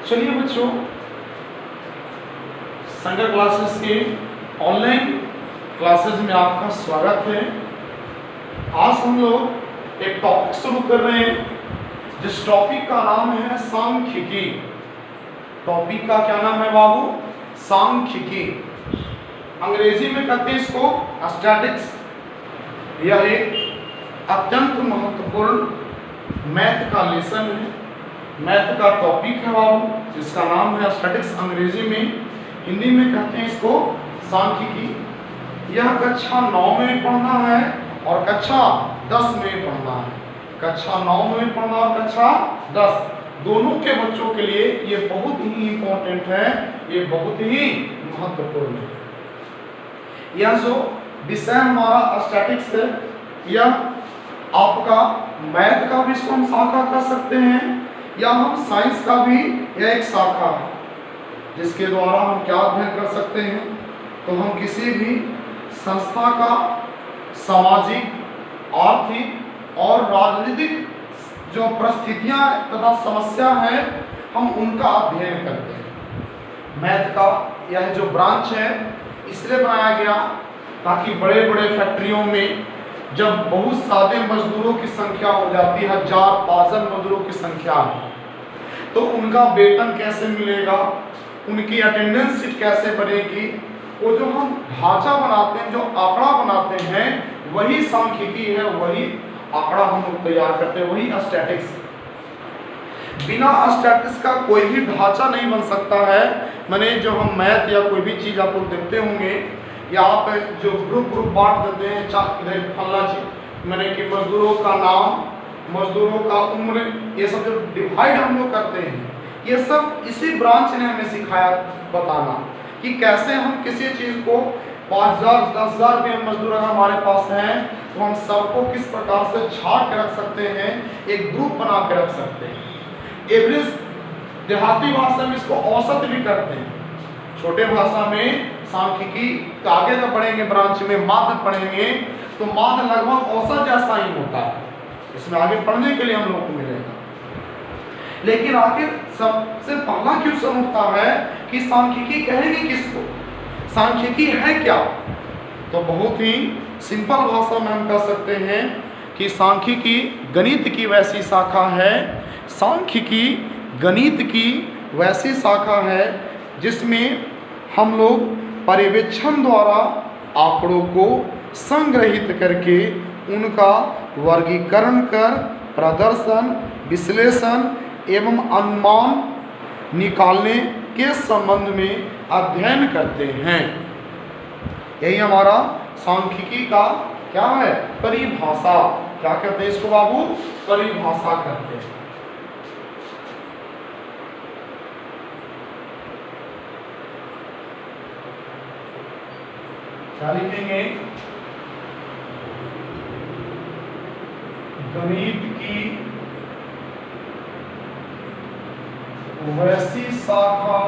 चलिए बच्चों, संगर क्लासेस के ऑनलाइन क्लासेस में आपका स्वागत है। आज हम लोग एक टॉपिक शुरू कर रहे हैं जिस टॉपिक का नाम है सांख्यिकी। टॉपिक का क्या नाम है बाबू? सांख्यिकी। अंग्रेजी में कहते हैं इसको स्टैटिक्स। यह एक अत्यंत महत्वपूर्ण मैथ का लेसन है, मैथ का टॉपिक है बाबू, जिसका नाम है स्टैटिक्स। अंग्रेजी में, हिंदी में कहते हैं इसको सांख्यिकी। यह कक्षा 9 में पढ़ना है और कक्षा 10 में पढ़ना है। कक्षा 9 में पढ़ना और कक्षा 10 दोनों के बच्चों के लिए ये बहुत ही इम्पोर्टेंट है, ये बहुत ही महत्वपूर्ण है। यह जो विषय हमारा स्टैटिक्स है, यह आपका मैथ का भी इसको हम शाखा कर सकते हैं या हम साइंस का भी यह एक शाखा है, जिसके द्वारा हम क्या अध्ययन कर सकते हैं। तो हम किसी भी संस्था का सामाजिक, आर्थिक और राजनीतिक जो परिस्थितियां तथा समस्या है, हम उनका अध्ययन करते हैं। मैथ का यह जो ब्रांच है इसलिए बनाया गया ताकि बड़े बड़े फैक्ट्रियों में जब बहुत सारे मजदूरों की संख्या हो जाती है, 1000-5000 मजदूरों की संख्या है, तो उनका वेतन कैसे मिलेगा, उनकी अटेंडेंस शीट कैसे बनेगी, वो जो हम ढांचा बनाते हैं, जो आंकड़ा बनाते हैं, वही सांख्यिकी है, वही आंकड़ा हम लोग तैयार करते हैं, वही स्टैटिक्स। बिना स्टैटिक्स का कोई भी ढांचा नहीं बन सकता है। माने जो हम मैथ या कोई भी चीज़ आप लोग देखते होंगे, या आप जो ग्रुप बांट देते हैं, इधर फलना चीज, माने कि मजदूरों का नाम, मजदूरों का उम्र, ये सब जो डिवाइड हम लोग करते हैं, ये सब इसी ब्रांच ने हमें सिखाया बताना कि कैसे हम किसी चीज़ को 5000 10,000 रुपये मजदूर अगर हमारे पास हैं तो हम सबको किस प्रकार से छाट के रख सकते हैं, एक ग्रुप बना के रख सकते हैं। एवरेज देहाती भाषा में इसको औसत भी करते हैं। छोटे भाषा में सांख्यिकी आगे जब पढ़ेंगे ब्रांच में माध्य पढ़ेंगे तो माध्य लगभग औसत जैसा ही होता है। इसमें आगे पढ़ने के लिए हम लोग को मिलेगा। लेकिन आखिर सबसे पहला क्वेश्चन उठता है कि सांख्यिकी कहेंगे किसको, सांख्यिकी है क्या? तो बहुत ही सिंपल भाषा में हम कह सकते हैं कि सांख्यिकी गणित की वैसी शाखा है, सांख्यिकी गणित की वैसी शाखा है जिसमें हम लोग पर्यवेक्षण द्वारा आंकड़ों को संग्रहित करके उनका वर्गीकरण कर प्रदर्शन, विश्लेषण एवं अनुमान निकालने के संबंध में अध्ययन करते हैं। यही हमारा सांख्यिकी का क्या है? परिभाषा। क्या कहते हैं इसको बाबू? परिभाषा कहते हैं। क्या लिखेंगे? गणित की वैसी शाखा,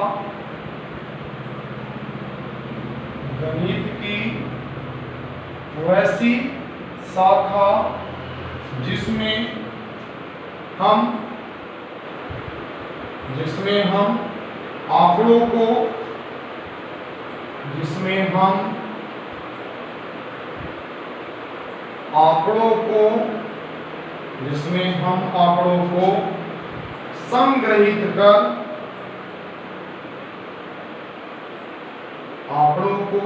गणित की वैसी शाखा जिसमें हम आंकड़ों को, संग्रहित कर, आंकड़ों को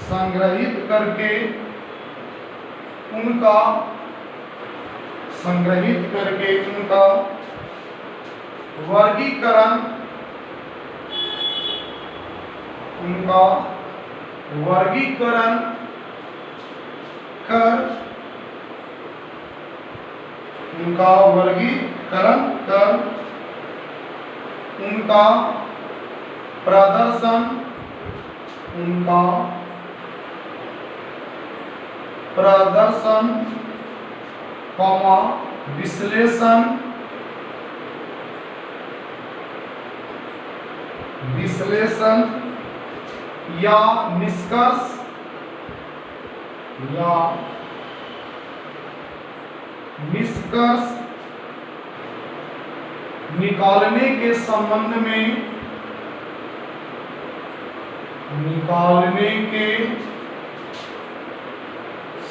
संग्रहित करके उनका वर्गीकरण, कर उनका प्रदर्शन, विश्लेषण या निष्कर्ष निकालने के संबंध में, निकालने के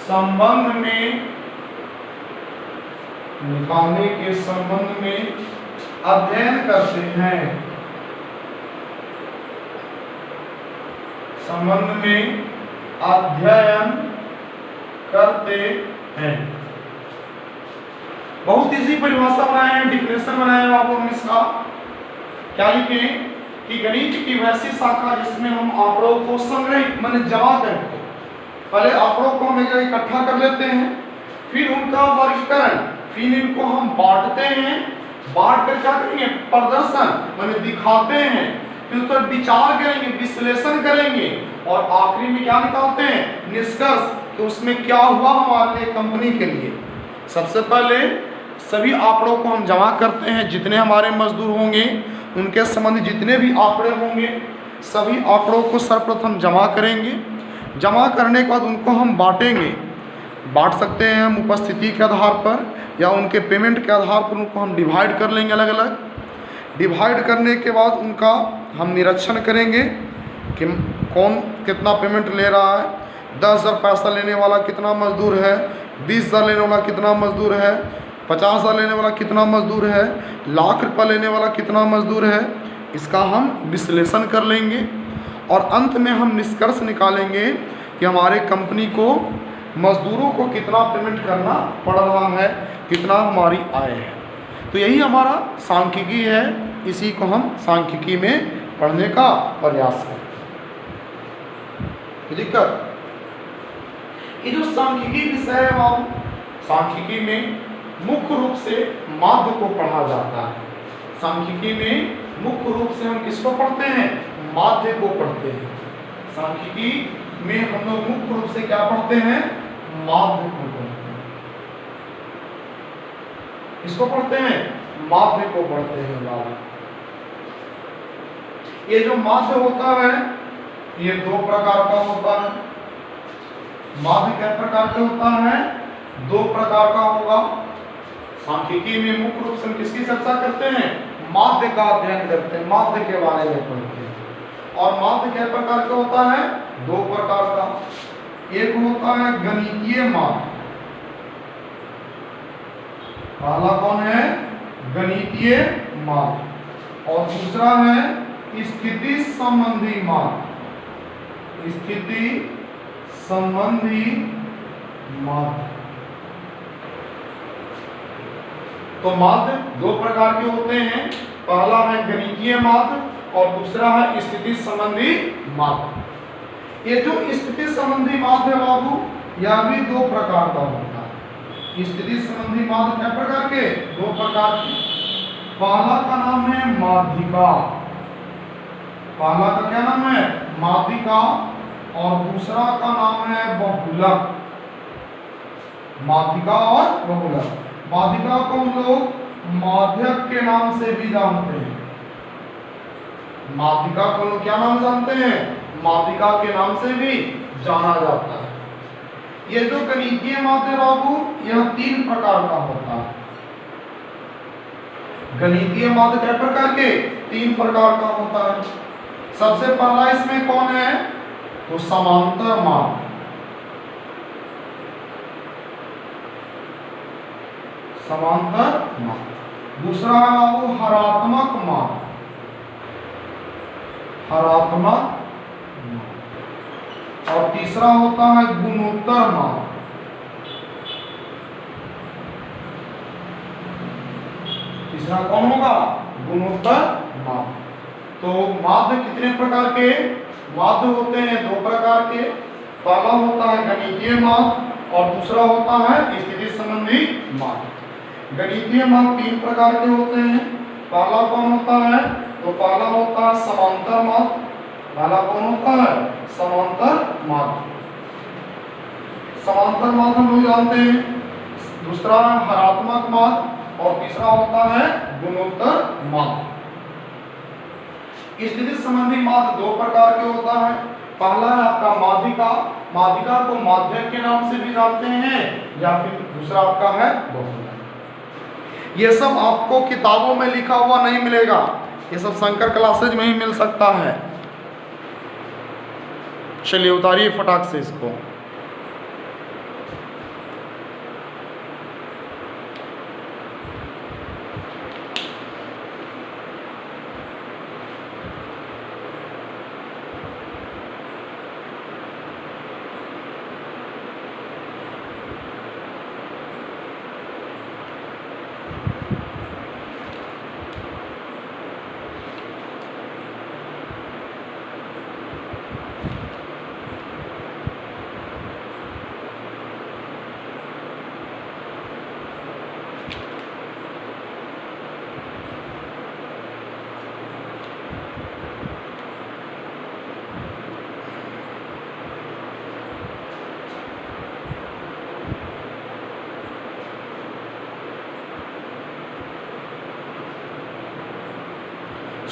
संबंध में, निकालने के संबंध में अध्ययन करते हैं, संबंध में अध्ययन करते हैं। बहुत इजी परिभाषा बनाए हैं, डिफिनेशन बनाया है आपको इसका। क्या लिखे कि गणित की वैसी शाखा जिसमें हम आंकड़ों को संग्रहित माने जमा करते हैं। पहले आंकड़ों को हम इकट्ठा कर लेते हैं, फिर उनका वर्गीकरण, फिर इनको हम बांटते हैं, बांट कर क्या करेंगे, प्रदर्शन माने दिखाते हैं, फिर उस पर विचार करेंगे, विश्लेषण करेंगे और आखिरी में क्या निकालते हैं, निष्कर्ष कि उसमें क्या हुआ हमारे लिए, कंपनी के लिए। सबसे पहले सभी आंकड़ों को हम जमा करते हैं, जितने हमारे मजदूर होंगे उनके संबंध जितने भी आंकड़े होंगे सभी आंकड़ों को सर्वप्रथम जमा करेंगे। जमा करने के बाद उनको हम बांटेंगे, बांट सकते हैं हम उपस्थिति के आधार पर या उनके पेमेंट के आधार पर उनको हम डिवाइड कर लेंगे अलग अलग। डिवाइड करने के बाद उनका हम निरीक्षण करेंगे कि कौन कितना पेमेंट ले रहा है, 10,000 पैसा लेने वाला कितना मजदूर है, 20,000 लेने वाला कितना मजदूर है, 50,000 लेने वाला कितना मजदूर है, लाख रुपये लेने वाला कितना मजदूर है। इसका हम विश्लेषण कर लेंगे और अंत में हम निष्कर्ष निकालेंगे कि हमारे कंपनी को मजदूरों को कितना पेमेंट करना पड़ रहा है, कितना हमारी आय है। तो यही हमारा सांख्यिकी है, इसी को हम सांख्यिकी में पढ़ने का प्रयास करें। दिक्कत ये जो सांख्यिकी विषय है वो सांख्यिकी में मुख्य रूप से माध्य को पढ़ा जाता है। सांख्यिकी में मुख्य रूप से हम किसको पढ़ते हैं, माध्य को पढ़ते हैं। सांख्यिकी में हम लोग मुख्य रूप से क्या पढ़ते हैं, माध्य को पढ़ते हैं। किसको पढ़ते हैं, माध्य को पढ़ते हैं बाबू। ये जो माध्य होता है ये दो प्रकार का होता है। माध्य कितने प्रकार का होता है, दो प्रकार का होगा। सांख्यिकी में मुख्य रूप से हम किसकी चर्चा करते हैं, माध्य का अध्ययन करते हैं, माध्य के बारे में पढ़ते हैं। और माध्य कितने प्रकार का होता है, दो प्रकार का। एक होता है गणितीय माध्य, पहला कौन है, गणितीय माध्य, और दूसरा है स्थिति संबंधी माध्य, स्थिति संबंधी माध्य। तो माध्य दो प्रकार के होते हैं, पहला है गणितीय माध्य और दूसरा है स्थिति संबंधी माध्य। ये जो स्थिति संबंधी माध्य बाबू यह भी दो प्रकार का होता है। स्थिति संबंधी माध्य क्या प्रकार के, दो प्रकार के। पहला का नाम है माध्यिका, पहला का क्या नाम है, माध्यिका, और दूसरा का नाम है बहुलक। माध्यिका और बहुलक। माध्यिका को हम लोग माध्यक के नाम से भी जानते हैं। माध्यिका को लोग क्या नाम जानते हैं, माध्यिका के नाम से भी जाना जाता है। ये जो गणितीय माध्य बाबू यह तीन प्रकार का होता है। गणितीय माध्य कितने प्रकार के, तीन प्रकार का होता है। सबसे पहला इसमें कौन है, तो समांतर माध्य। समांतर माध्य। दूसरा है बाबू हरात्मक माध्य, हरात्मक। और तीसरा होता है गुणोत्तर माध्य। तीसरा कौन होगा, गुणोत्तर माध्य। तो माध्य कितने प्रकार के माध्य होते हैं, दो प्रकार के। पहला होता है गणितीय माध्य और दूसरा होता है स्थिति संबंधी माध्य। गणितीय माध्य तीन प्रकार के होते हैं। पहला कौन होता है, तो पहला होता है समांतर माध्य। पहला कौन होता है, समांतर माध्य। समांतर माध्य हम लोग जानते हैं। दूसरा है हरात्मक माध्य और तीसरा होता है गुणोत्तर माध्य। स्थिति संबंधी माध्य दो प्रकार के होता है। पहला है आपका माध्यिका, माध्यिका को माध्यक के नाम से भी जानते हैं, या फिर दूसरा आपका है बहुलक। ये सब आपको किताबों में लिखा हुआ नहीं मिलेगा, ये सब शंकर क्लासेज में ही मिल सकता है। चलिए उतारिए फटाक से इसको।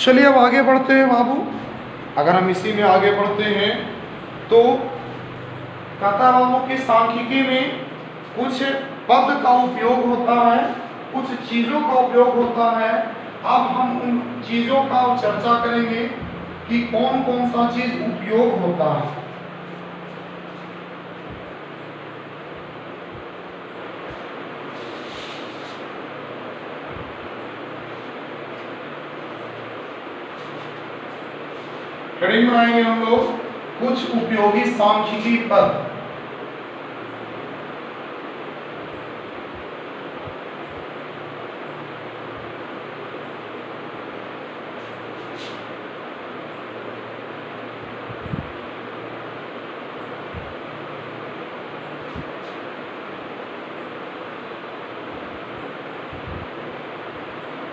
चलिए अब आगे बढ़ते हैं बाबू। अगर हम इसी में आगे बढ़ते हैं तो कहता है बाबू कि सांख्यिकी में कुछ पद का उपयोग होता है, कुछ चीज़ों का उपयोग होता है। अब हम उन चीज़ों का चर्चा करेंगे कि कौन कौन सा चीज़ उपयोग होता है। हेडिंग बनाएंगे हम लोग कुछ उपयोगी सांख्यिकी पद।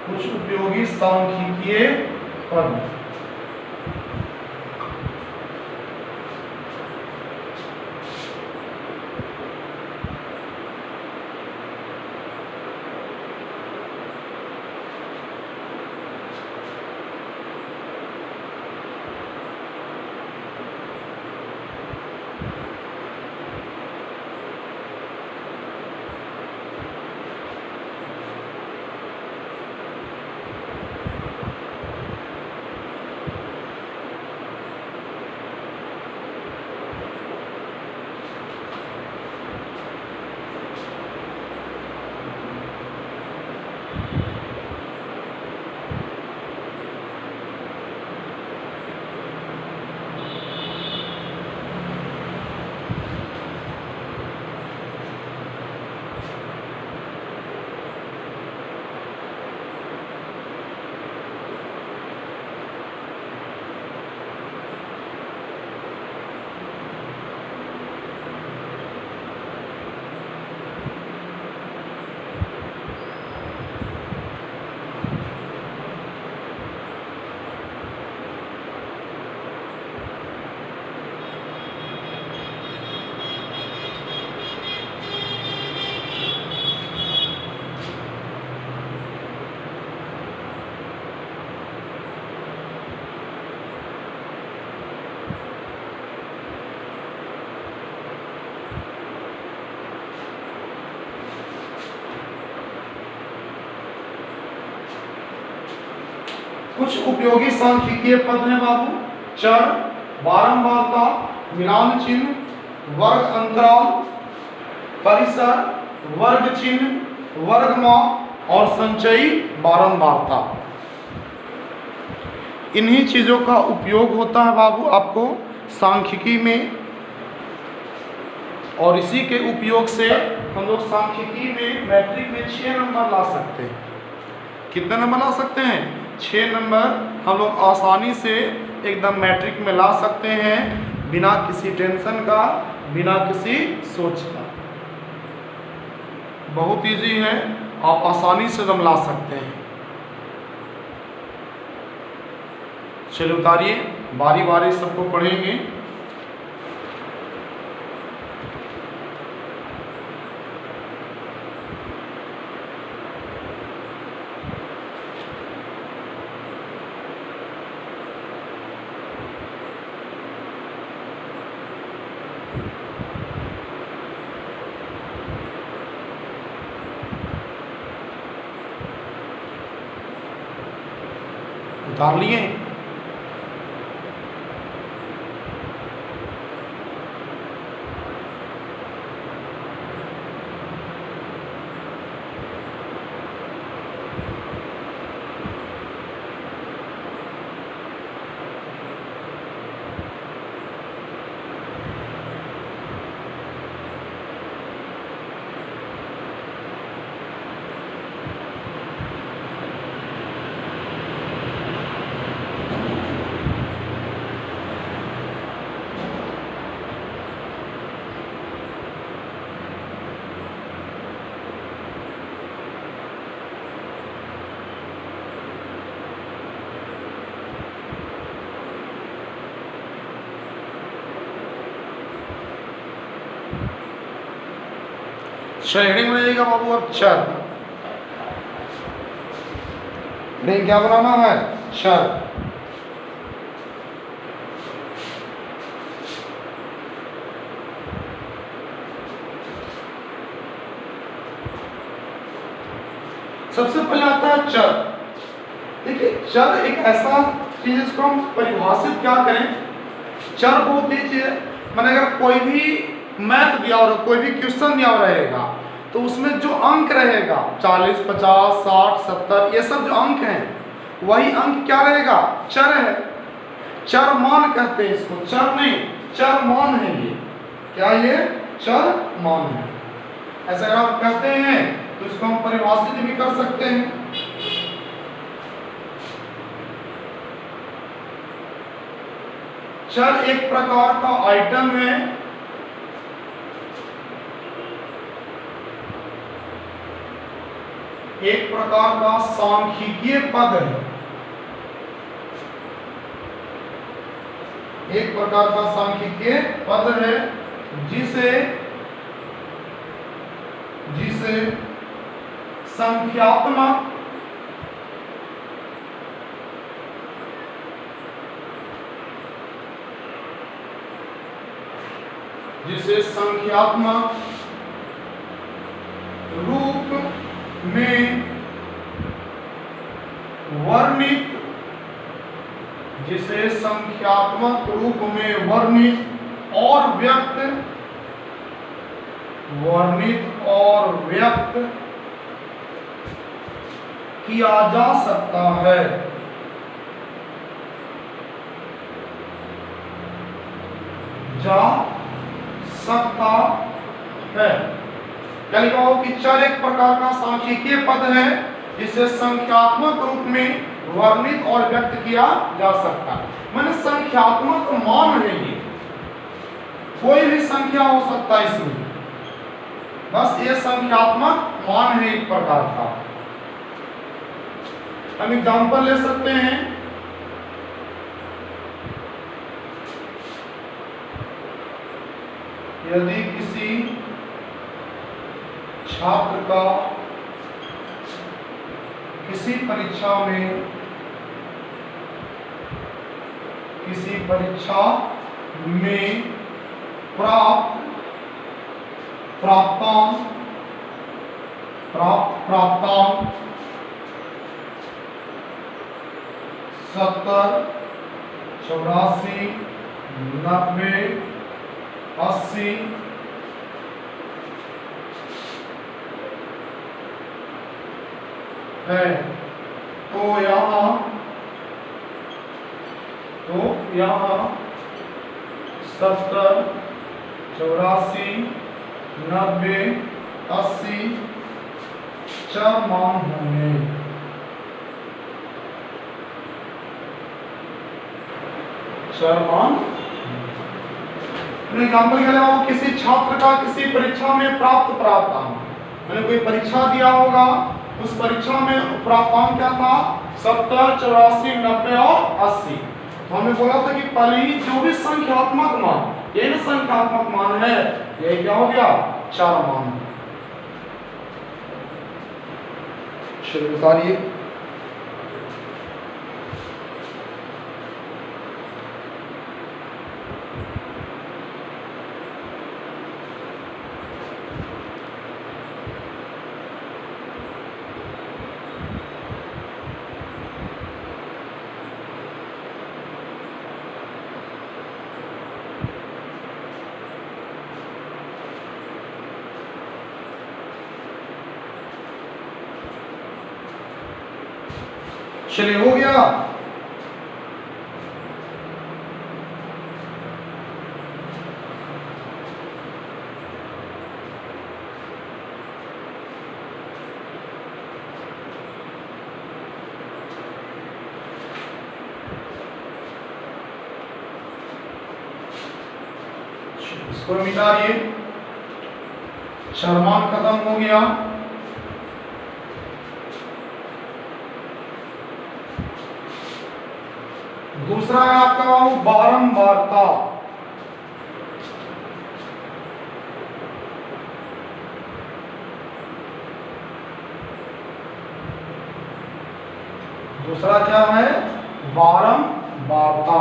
कुछ उपयोगी सांख्यिकीय पद। कुछ उपयोगी सांख्यिकीय पद हैं बाबू। चर, बारंबारता, मिलान चिन्ह, वर्ग अंतराल, परिसर, वर्ग चिन्ह, वर्गमाप और संचयी बारंबारता। इन्हीं चीजों का उपयोग होता है बाबू आपको सांख्यिकी में, और इसी के उपयोग से हम लोग सांख्यिकी में मैट्रिक में 6 नंबर ला सकते हैं। कितने नंबर ला सकते हैं? 6 नंबर हम लोग आसानी से एकदम मैट्रिक में ला सकते हैं, बिना किसी टेंशन का, बिना किसी सोच का। बहुत इजी है, आप आसानी से एकदम ला सकते हैं। चलिए उतारिए, बारी बारी सबको पढ़ेंगे। उतार लिए। हेडिंग बनेगा बाबू अब चर। हेडिंग क्या बनाना है? चर। सबसे पहले आता है चर। देखिए चर एक ऐसा चीज जिसको हम परिभाषित क्या करें। चर बहुत ही चीज, मैंने अगर कोई भी मैथ दिया और कोई भी क्वेश्चन दिया रहेगा तो उसमें जो अंक रहेगा 40, 50, 60, 70 ये सब जो अंक हैं वही अंक क्या रहेगा? चर है। चर मान कहते हैं इसको, चर नहीं चर मान है ये। क्या ये? चर मान है। ऐसा अगर आप कहते हैं तो इसको हम परिभाषित भी कर सकते हैं। चर एक प्रकार का आइटम है एक प्रकार का सांख्यिकीय पद है। एक प्रकार का सांख्यिकीय पद है जिसे संख्यात्मक रूप में वर्णित जिसे संख्यात्मक रूप में वर्णित और व्यक्त किया जा सकता है। क्या लिखा हो कि चर एक प्रकार का सांख्यिकीय पद है जिसे संख्यात्मक रूप में वर्णित और व्यक्त किया जा सकता है। मैंने संख्यात्मक मान है ये, कोई भी संख्या हो सकता है इसमें, बस ये संख्यात्मक मान है एक प्रकार का। हम एग्जांपल ले सकते हैं। यदि किसी छात्र का किसी परीक्षा में प्राप्तांक 70, 84, 90, 80 है तो यहाँ 70, 84, 90, 80 चर मान होंगे। चर मान एग्जाम्पल के लिए किसी छात्र का किसी परीक्षा में प्राप्त अंक, मैंने कोई परीक्षा दिया होगा, उस परीक्षा में प्राप्तांक क्या था? 70, 84, 90 और 80। तो हमने बोला था कि पहले जो भी संख्यात्मक मान, ये भी संख्यात्मक मान है, ये क्या हो गया? चर मान। चलिए बताइए। चलिए हो गया। इसको मिटाइए, शर्मान खत्म हो गया। दूसरा है आपका बाबू बारंबारता। दूसरा क्या है? बारंबारता।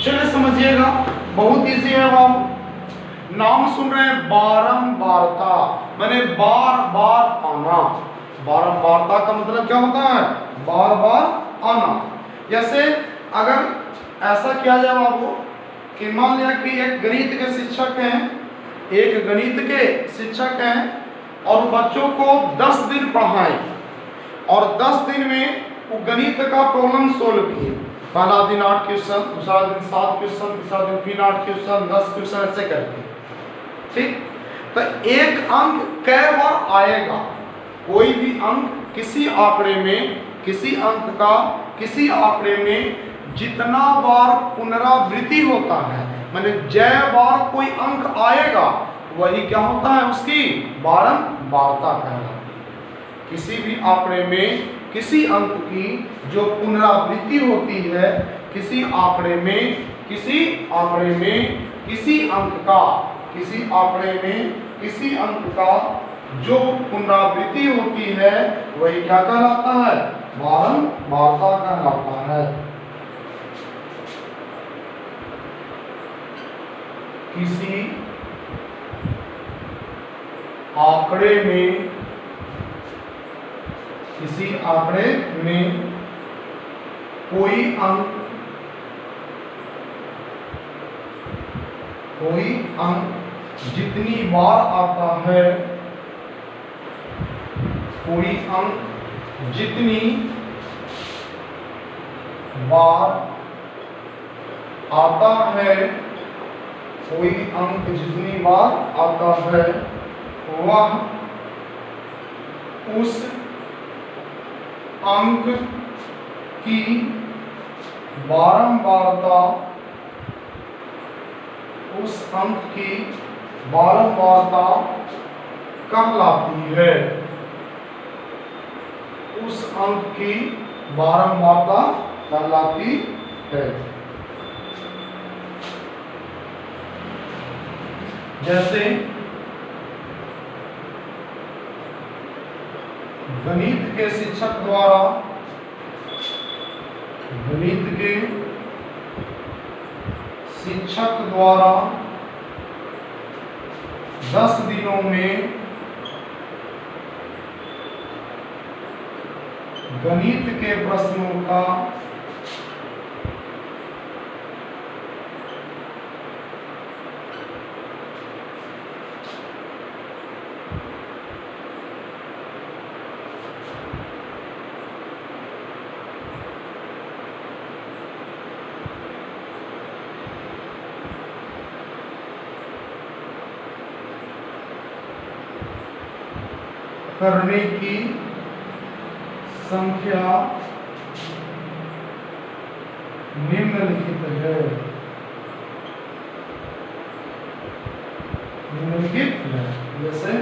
चलिए समझिएगा, बहुत इजी है बाबू। नाम सुन रहे हैं बारंबारता, मैंने बार बार आना। बारंबारता का मतलब क्या होता है? बार बार आना। जैसे अगर ऐसा किया जाए बाबू कि मान लिया कि एक गणित के शिक्षक हैं, एक गणित के शिक्षक हैं और बच्चों को 10 दिन पढ़ाएं और 10 दिन में वो गणित का प्रॉब्लम सोल्व किए। पहला दिन 8 क्वेश्चन, दूसरा दिन 7 क्वेश्चन, तीसरा दिन फिर 8 क्वेश्चन, 10 क्वेश्चन ऐसे करके। ठीक, तो एक अंक कै बार आएगा? कोई भी अंक किसी आंकड़े में, किसी अंक का किसी आंकड़े में जितना बार पुनरावृत्ति होता है, माने जय बार कोई अंक आएगा, वही क्या होता है? उसकी बारंबारता कहलाती है। किसी भी आंकड़े में किसी अंक की जो पुनरावृत्ति होती है, किसी आंकड़े में किसी आंकड़े में किसी अंक का, किसी आंकड़े में किसी अंक का जो पुनरावृत्ति होती है, वही क्या कहलाता है? बारंबारता कहलाता है। किसी आंकड़े में, किसी आंकड़े में कोई अंक, कोई अंक जितनी बार आता है, कोई अंक जितनी बार आता है, कोई अंक जितनी बार आता है, वह उस अंक की बारंबारता, उस अंक की बारंबारता कहलाती है। उस अंक की बारंबारता कहलाती है। जैसे गणित के शिक्षक द्वारा, गणित के शिक्षक द्वारा 10 दिनों में गणित के प्रश्नों का करने की संख्या निम्नलिखित है। निम्नलिखित है जैसे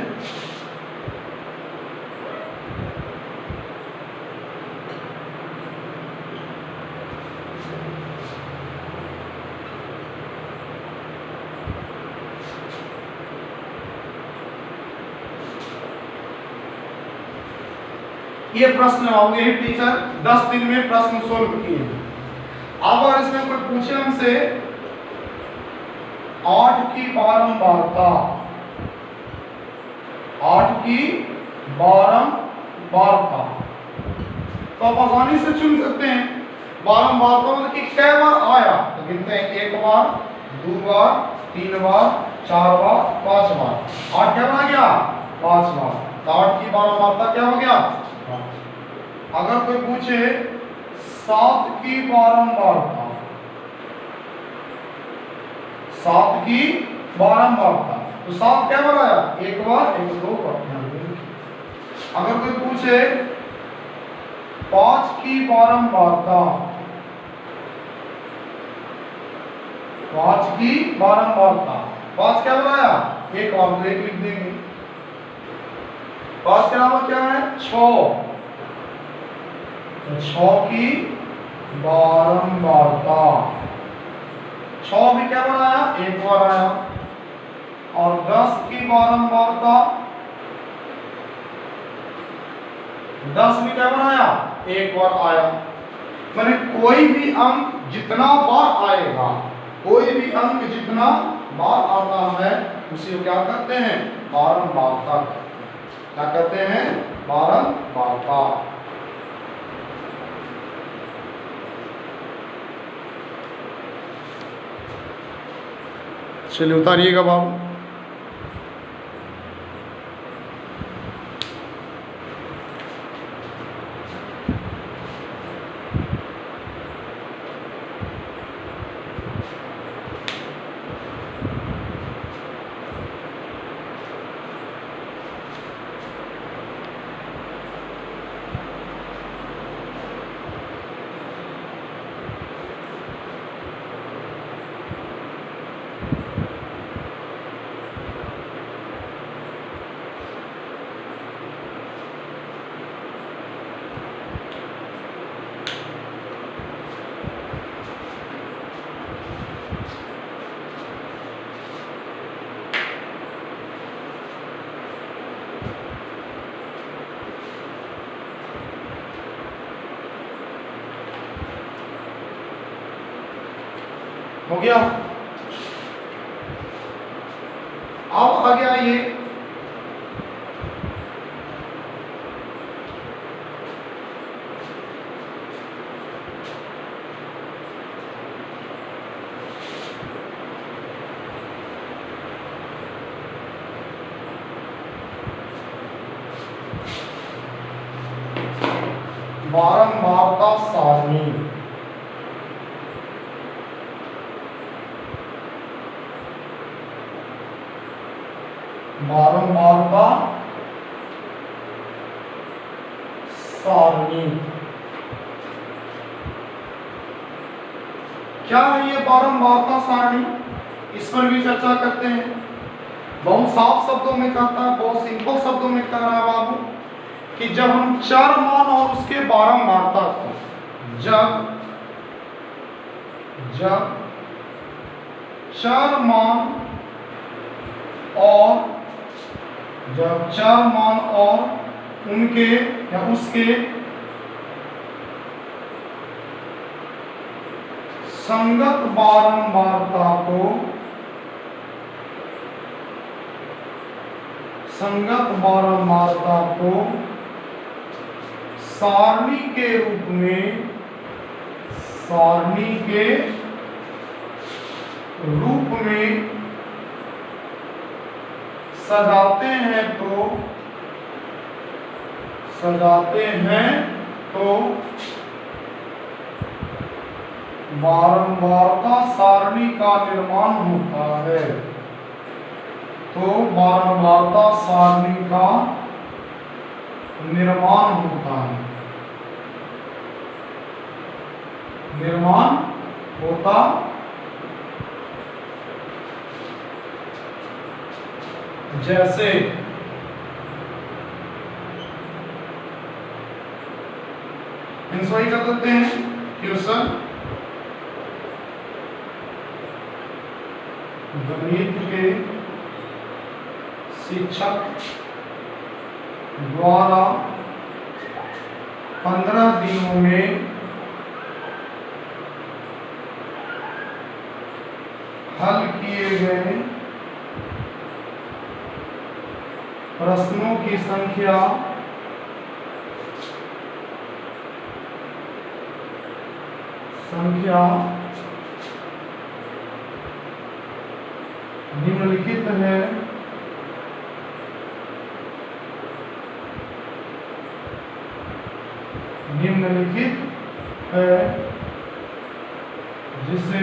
ये प्रश्न होंगे टीचर 10 दिन में प्रश्न सोल्व किए। अब अगर इसमें कोई पूछे हमसे 8 की बारंबारता, 8 की बारंबारता, तो आप आसानी से चुन सकते हैं। बारंबारता मतलब कि कै बार आया, तो गिनते हैं 1 बार, 2 बार, 3 बार, 4 बार, 5 बार। 8 क्या बना गया? 5 बार। तो 8 की बारंबारता क्या हो गया? अगर कोई पूछे 7 की बारंबारता, 7 की बारंबारता, तो 7 क्या बनाया? एक बार, एक दो बार। अगर कोई पूछे 5 की बारंबारता, 5 की बारंबारता, 5 क्या बनाया? एक बार, तो एक लिख देंगे। 5 के अलावा क्या है? 6, तो 6 की बारंबारता, 6 भी क्या बनाया? एक बार आया। और 10 की बारंबारता, 10 भी क्या बनाया? एक बार आया। माने कोई भी अंक जितना बार आएगा, कोई भी अंक जितना बार आता है उसी को क्या कहते हैं? बारंबारता। क्या कहते हैं? बारंबारता। चलिए उतारिएगा बाबू। हो गया। अब आ गया ये बारंबारता सारणी। बारंबारता सारणी क्या है? ये बारंबारता सारणी, इस पर भी चर्चा करते हैं। बहुत साफ शब्दों में कहता है, बहुत सिंपल शब्दों में कह रहा है बाबू कि जब हम चर मान और उसके बारंबारता को, जब चर मान और जब चर मान और उनके या उसके संगत बारंबारता को, संगत बारंबारता को सारणी के रूप में, सारणी के रूप में सजाते हैं तो बारंबारता सारणी का निर्माण होता है। तो बारंबारता सारणी का निर्माण होता है, निर्माण होता जैसे इंसवाई कर देते हैं क्वेश्चन गणित के शिक्षक द्वारा 15 दिनों में हल किए गए प्रश्नों की संख्या निम्नलिखित है। निम्नलिखित है जिसे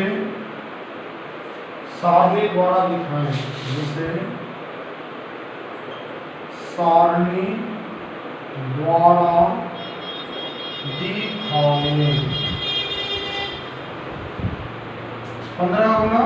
सारणी द्वारा दिखाएं, जिसे सारणी द्वारा दिखाएं। 15 गुना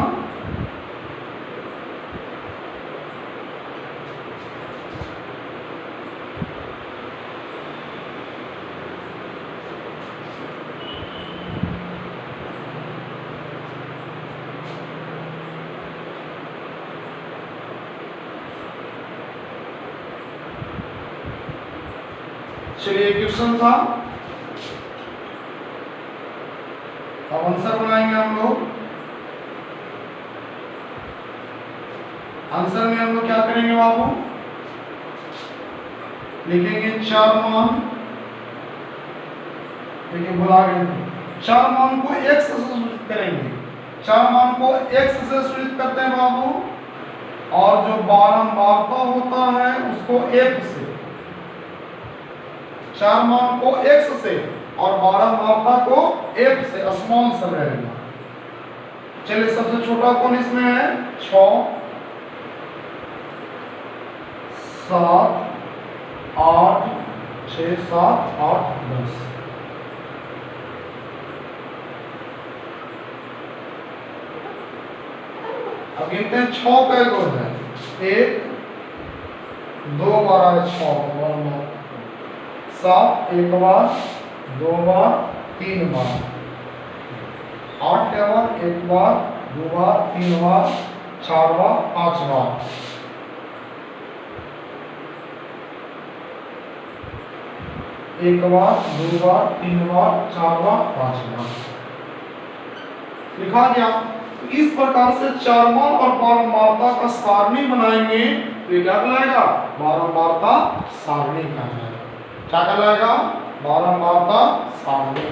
चलिए क्वेश्चन था, अब आंसर बनाएंगे हम लोग। आंसर में हम लोग क्या करेंगे बाबू, लिखेंगे 4 मान, देखिए भुला गए, 4 मान को x से सूचित करेंगे। 4 मान को x से सूचित करते हैं बाबू, और जो बारंबारता होता है उसको f से। 4 मान को x से और बारंबारता को f से, स्मॉल सा रहेगा। चलिए सबसे छोटा कौन इसमें है, 6, 7, 8, 6, 7, 8, 10। अब गिनते हैं 6 का एक है, 1 2 बार 6, 7 1 बार, 2 बार, 3 बार, 8 के बाद 1 बार, 2 बार, 3 बार, 4 बार, 5 बार। एक बार, 2 बार, 3 बार, 4 बार, 5 बार लिखा गया। इस प्रकार से 4 मान और बारंबारता का सारणी बनाएंगे तो ये क्या कहलाएगा, बारंबारता सारणी कहलाएगा। क्या कहलाएगा, बारंबारता सारणी।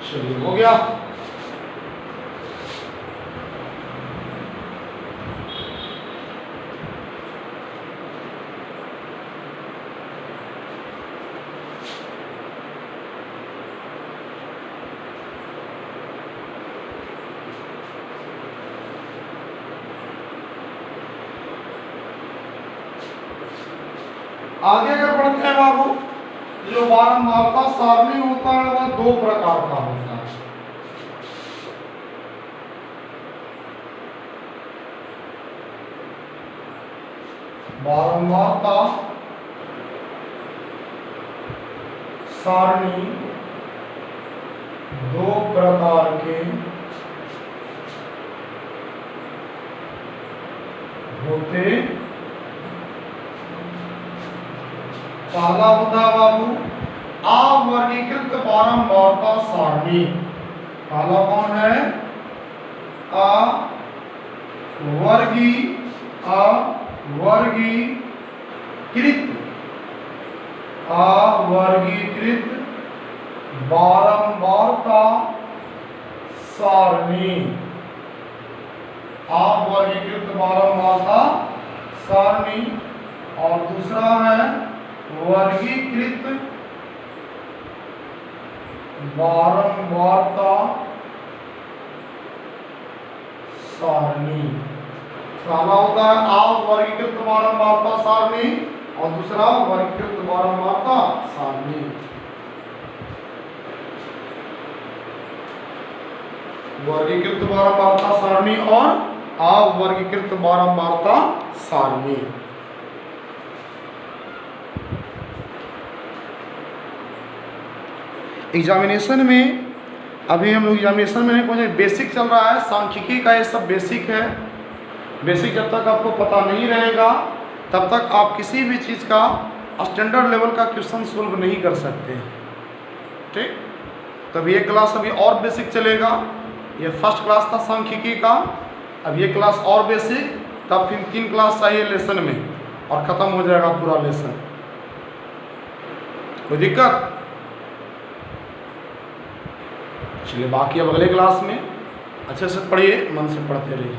चलिए हो गया। आगे अगर बढ़ते हैं बाबू, जो बारंबारता सारणी होता है वह 2 प्रकार का होता है। बारंबारता सारणी 2 प्रकार के होते। पहला होता है बाबू अवर्गीकृत बारंबारता सारणी। पहला कौन है, अवर्गीकृत बारंबारता सारणी। अवर्गीकृत बारंबारता सारणी। और दूसरा है वर्गीकृत बारंबारता सारणी। पहला होता है अवर्गीकृत बारंबारता सारणी और दूसरा वर्गीकृत बारंबारता सारणी। वर्गीकृत बारंबारता सारणी और अवर्गीकृत बारंबारता सारणी। एग्जामिनेशन में अभी हम लोग एग्जामिनेशन में नहीं पहुंचे, बेसिक चल रहा है सांख्यिकी का, ये सब बेसिक है। बेसिक जब तक आपको पता नहीं रहेगा तब तक आप किसी भी चीज़ का स्टैंडर्ड लेवल का क्वेश्चन सोल्व नहीं कर सकते। ठीक, तब ये क्लास अभी और बेसिक चलेगा। ये फर्स्ट क्लास था सांख्यिकी का, अब ये क्लास और बेसिक, तब फिर 3 क्लास चाहिए लेसन में और ख़त्म हो जाएगा पूरा लेसन। कोई दिक्कत? चलिए बाकी अब अगले क्लास में अच्छे से पढ़िए, मन से पढ़ते रहिए।